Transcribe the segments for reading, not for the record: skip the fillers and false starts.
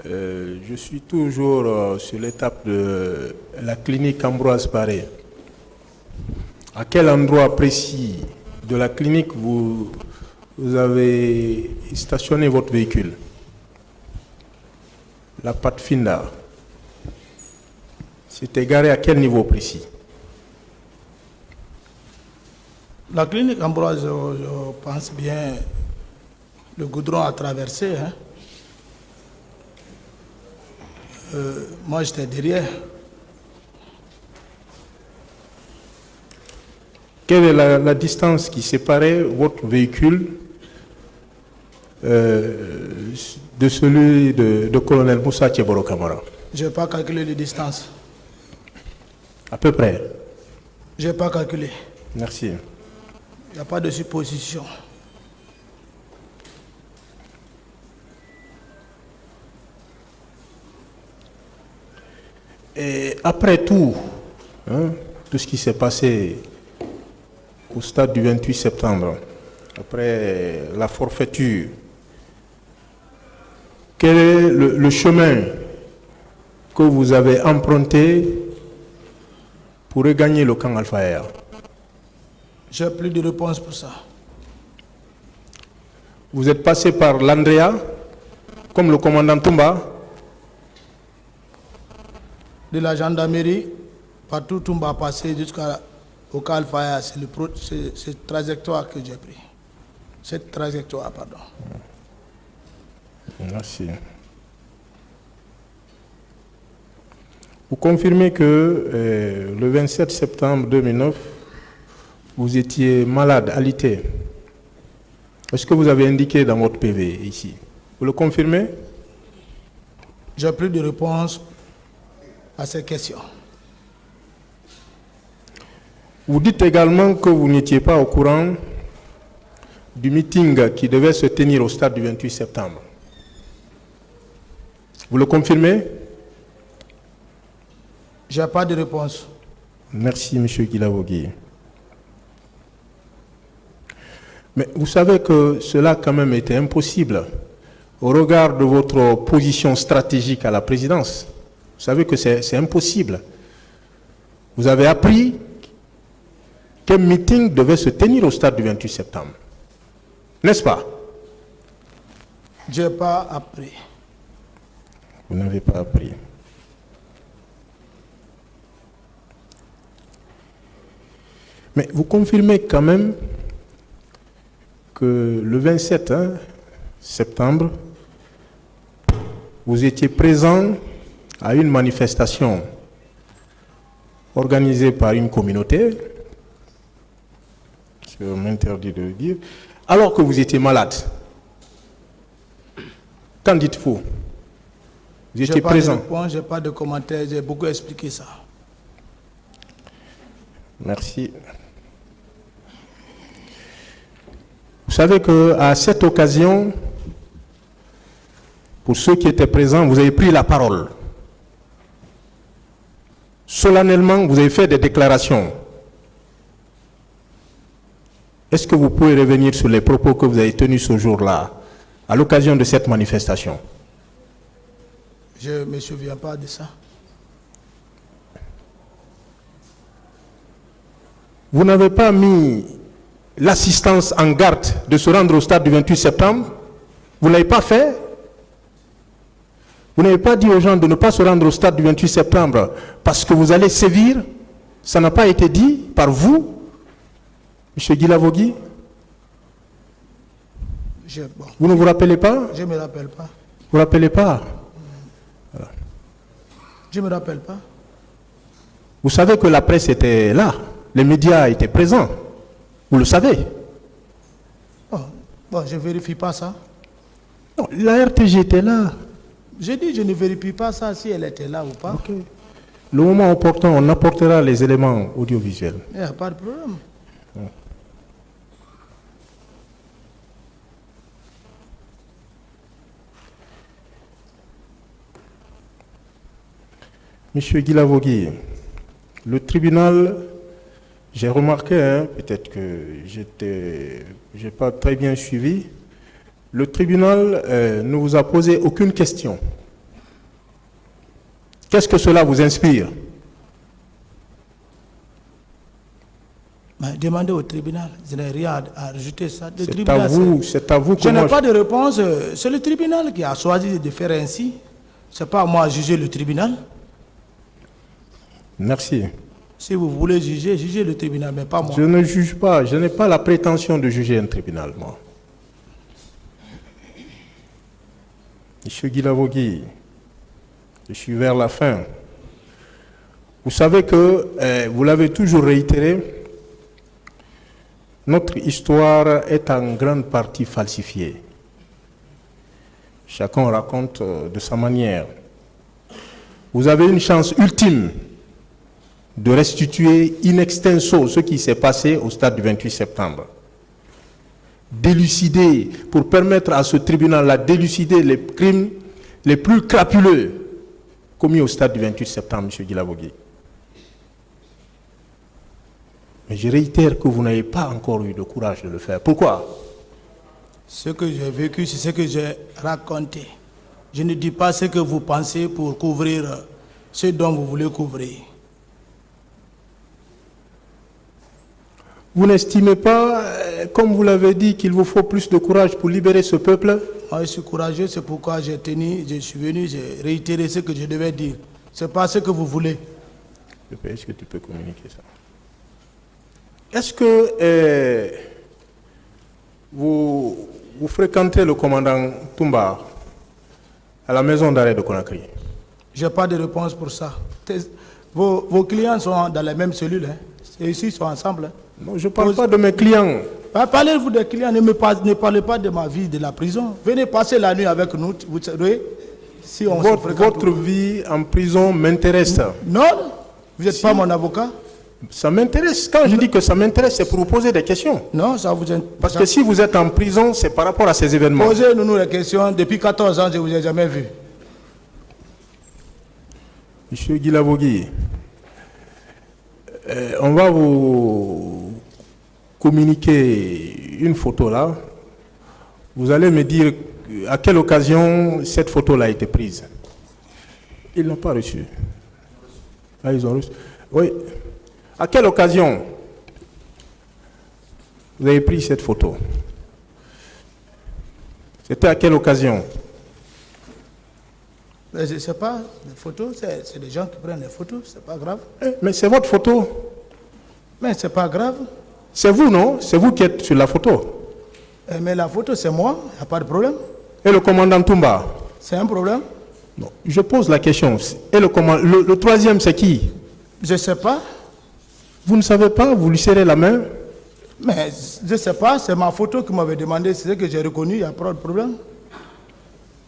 Je suis toujours sur l'étape de la clinique Ambroise Paré. À quel endroit précis de la clinique vous avez stationné votre véhicule? La Pathfinder. C'était garé à quel niveau précis? La clinique Ambroise, je pense bien, le goudron a traversé. Hein. Moi, j'étais derrière. Quelle est la distance qui séparait votre véhicule de celui de colonel Moussa Tcheboro Kamara? Je n'ai pas calculé les distances. À peu près? Je n'ai pas calculé. Merci. Il n'y a pas de supposition. Et après tout, tout ce qui s'est passé au stade du 28 septembre, après la forfaiture, quel est le chemin que vous avez emprunté pour regagner le camp Alpha Air? J'ai plus de réponse pour ça. Vous êtes passé par l'Andrea, comme le commandant Toumba? De la gendarmerie, partout Toumba a passé jusqu'au camp Alpha Air. C'est cette trajectoire que j'ai pris. Cette trajectoire, pardon. Merci. Vous confirmez que le 27 septembre 2009, vous étiez malade, alité. Est-ce que vous avez indiqué dans votre PV ici? Vous le confirmez? J'ai plus de réponse à ces questions. Vous dites également que vous n'étiez pas au courant du meeting qui devait se tenir au stade du 28 septembre. Vous le confirmez? Je n'ai pas de réponse. Merci, M. Guilavogui. Mais vous savez que cela quand même était impossible au regard de votre position stratégique à la présidence. Vous savez que c'est impossible. Vous avez appris qu'un meeting devait se tenir au stade du 28 septembre. N'est-ce pas? Je n'ai pas appris. Vous n'avez pas appris. Mais vous confirmez quand même que le 27 septembre, vous étiez présent à une manifestation organisée par une communauté, je m'interdis de le dire, alors que vous étiez malade. Qu'en dites-vous? Vous étiez présent. Je n'ai pas de commentaires, j'ai beaucoup expliqué ça. Merci. Vous savez qu'à cette occasion, pour ceux qui étaient présents, vous avez pris la parole. Solennellement, vous avez fait des déclarations. Est-ce que vous pouvez revenir sur les propos que vous avez tenus ce jour-là, à l'occasion de cette manifestation? Je ne me souviens pas de ça. Vous n'avez pas mis l'assistance en garde de se rendre au stade du 28 septembre? Vous ne l'avez pas fait? Vous n'avez pas dit aux gens de ne pas se rendre au stade du 28 septembre parce que vous allez sévir? Ça n'a pas été dit par vous, M. Guilavogui? Vous ne vous rappelez pas? Je ne me rappelle pas. Vous ne vous rappelez pas? Voilà. Je ne me rappelle pas. Vous savez que la presse était là, les médias étaient présents. Vous le savez? Bon, je ne vérifie pas ça. Non, la RTG était là. J'ai dit je ne vérifie pas ça si elle était là ou pas. Okay. Le moment opportun, on apportera les éléments audiovisuels. Il n'y a pas de problème. Monsieur Guilavogui, le tribunal, j'ai remarqué, peut-être que j'ai pas très bien suivi, le tribunal ne vous a posé aucune question. Qu'est-ce que cela vous inspire? Demandez au tribunal. Je n'ai rien à rajouter ça. C'est à vous, c'est à vous que Je n'ai moi, pas de réponse. C'est le tribunal qui a choisi de faire ainsi. Ce n'est pas à moi à juger le tribunal. Merci. Si vous voulez juger, jugez le tribunal, mais pas moi. Je ne juge pas, je n'ai pas la prétention de juger un tribunal, moi. Monsieur Guilavogui, je suis vers la fin. Vous savez que, vous l'avez toujours réitéré, notre histoire est en grande partie falsifiée. Chacun raconte de sa manière. Vous avez une chance ultime de restituer in extenso ce qui s'est passé au stade du 28 septembre. D'élucider, pour permettre à ce tribunal-là d'élucider les crimes les plus crapuleux commis au stade du 28 septembre, M. Guilavogui. Mais je réitère que vous n'avez pas encore eu le courage de le faire. Pourquoi? Ce que j'ai vécu, c'est ce que j'ai raconté. Je ne dis pas ce que vous pensez pour couvrir ce dont vous voulez couvrir. Vous n'estimez pas, comme vous l'avez dit, qu'il vous faut plus de courage pour libérer ce peuple? Moi, je suis courageux, c'est pourquoi je suis venu, j'ai réitéré ce que je devais dire. Ce n'est pas ce que vous voulez. Est-ce que tu peux communiquer ça? Est-ce que vous fréquentez le commandant Toumba à la maison d'arrêt de Conakry? Je n'ai pas de réponse pour ça. Vos clients sont dans la même cellule. Hein. Et ici, ils sont ensemble. Hein. Non, je ne parle pas de mes clients. Parlez-vous des clients, ne parlez pas de ma vie de la prison. Venez passer la nuit avec nous, vous savez, si on se fréquente. Votre vie en prison m'intéresse. Non, vous n'êtes pas mon avocat. Ça m'intéresse. Quand je dis que ça m'intéresse, c'est pour vous poser des questions. Non, ça vous intéresse. Parce que si vous êtes en prison, c'est par rapport à ces événements. Posez-nous les questions. Depuis 14 ans, je ne vous ai jamais vu. Monsieur Guilavogui, on va vous communiquer une photo là. Vous allez me dire à quelle occasion cette photo-là a été prise. Ils n'ont pas reçu. Ah, ils ont reçu. Oui. À quelle occasion vous avez pris cette photo? C'était à quelle occasion? Je ne sais pas, les photos, c'est des gens qui prennent les photos, c'est pas grave. Mais c'est votre photo. Mais c'est pas grave. C'est vous, non? C'est vous qui êtes sur la photo. Mais la photo, c'est moi, il n'y a pas de problème. Et le commandant Toumba? C'est un problème? Non, je pose la question. Et le troisième, c'est qui? Je ne sais pas. Vous ne savez pas? Vous lui serrez la main? Mais je ne sais pas, c'est ma photo qui m'avait demandé, c'est ce que j'ai reconnu, il n'y a pas de problème.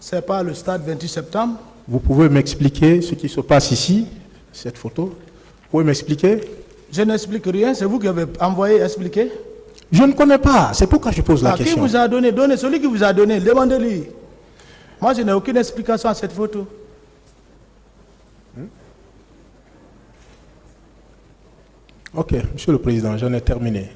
Ce n'est pas le stade 28 septembre. Vous pouvez m'expliquer ce qui se passe ici, cette photo? Vous pouvez m'expliquer? Je n'explique rien, c'est vous qui avez envoyé expliquer. Je ne connais pas, c'est pourquoi je pose la question. Qui vous a donné? Donnez celui qui vous a donné, demandez-lui. Moi, je n'ai aucune explication à cette photo. Ok, Monsieur le Président, j'en ai terminé.